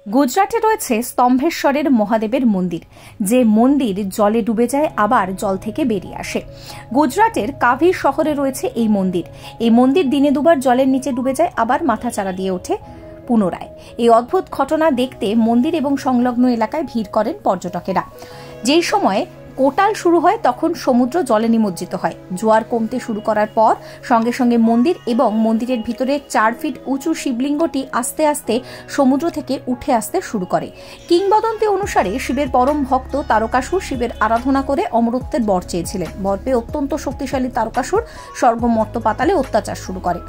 গুজরাটে রয়েছে স্তম্ভেশ্বরের মহাদেবের মন্দির, যে মন্দির জলে ডুবে যায় আবার জল থেকে বেরিয়ে আসে। গুজরাটের কাভি শহরে রয়েছে এই মন্দির। এই মন্দির দিনে দুবার জলের নিচে ডুবে যায়, আবার মাথাচাড়া দিয়ে ওঠে পুনরায়। এই অদ্ভুত ঘটনা দেখতে মন্দির এবং সংলগ্ন এলাকায় ভিড় করেন পর্যটকেরা। যেই সময় কোটাল শুরু হয় তখন সমুদ্র জলে নিমজ্জিত হয়। জোয়ার কমতে শুরু করার পর সঙ্গে সঙ্গে মন্দির এবং মন্দিরের ভিতরে 4 ফিট উঁচু শিবলিঙ্গটি আস্তে আস্তে সমুদ্র থেকে উঠে আসতে শুরু করে। কিংবদন্তি অনুসারে শিবের পরম ভক্ত তারকাসুর শিবের আরাধনা করে অমরত্বের বর চেয়েছিলেন। বর পেয়ে অত্যন্ত শক্তিশালী তারকাসুর স্বর্গ মর্ত পাতালে অত্যাচার শুরু করে।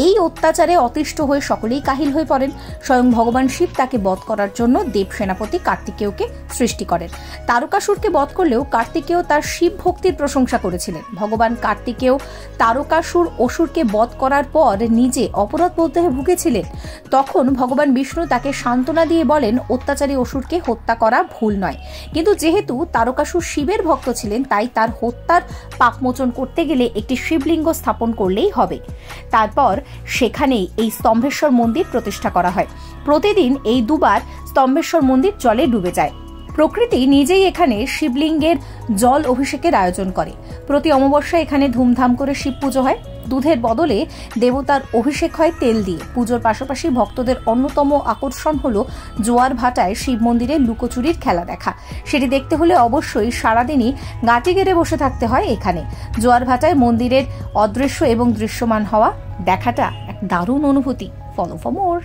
এই অত্যাচারে অতিষ্ঠ হয়ে সকলেই কাহিল হয়ে পড়েন। স্বয়ং ভগবান শিব তাকে বধ করার জন্য দেব সেনাপতি কার্তিকেয়কে সৃষ্টি করেন। তারকাসুরকে বধ করলেও কার্তিকেয় তার শিব ভক্তির প্রশংসা করেছিলেন। ভগবান কার্তিকেয় তারকাসুর অসুরকে বধ করার পর নিজে অপরাধ বলতে ভুগেছিলেন। তখন ভগবান বিষ্ণু তাকে সান্ত্বনা দিয়ে বলেন, অত্যাচারী অসুরকে হত্যা করা ভুল নয়, কিন্তু যেহেতু তারকাসুর শিবের ভক্ত ছিলেন তাই তার হত্যার পাপমোচন করতে গেলে একটি শিবলিঙ্গ স্থাপন করলেই হবে। তারপর সেখানেই এই স্তম্ভেশ্বর মন্দির প্রতিষ্ঠা করা হয়। প্রতিদিন এই দুবার স্তম্ভেশ্বর মন্দির জলে ডুবে যায়। প্রকৃতি নিজেই এখানে শিবলিঙ্গের জল অভিষেকের আয়োজন করে। প্রতি অমাবস্যায় এখানে ধুমধাম করে শিব পুজো হয়। দুধের বদলে দেবতার অভিষেক হয় তেল দিয়ে। পুজোর পাশাপাশি ভক্তদের অন্যতম আকর্ষণ হলো জোয়ার ভাটায় শিব মন্দিরে লুকোচুরির খেলা দেখা। সেটি দেখতে হলে অবশ্যই সারাদিনই গাঁটি গেড়ে বসে থাকতে হয় এখানে। জোয়ার ভাটায় মন্দিরের অদৃশ্য এবং দৃশ্যমান হওয়া দেখাটা এক দারুণ অনুভূতি। Follow for more.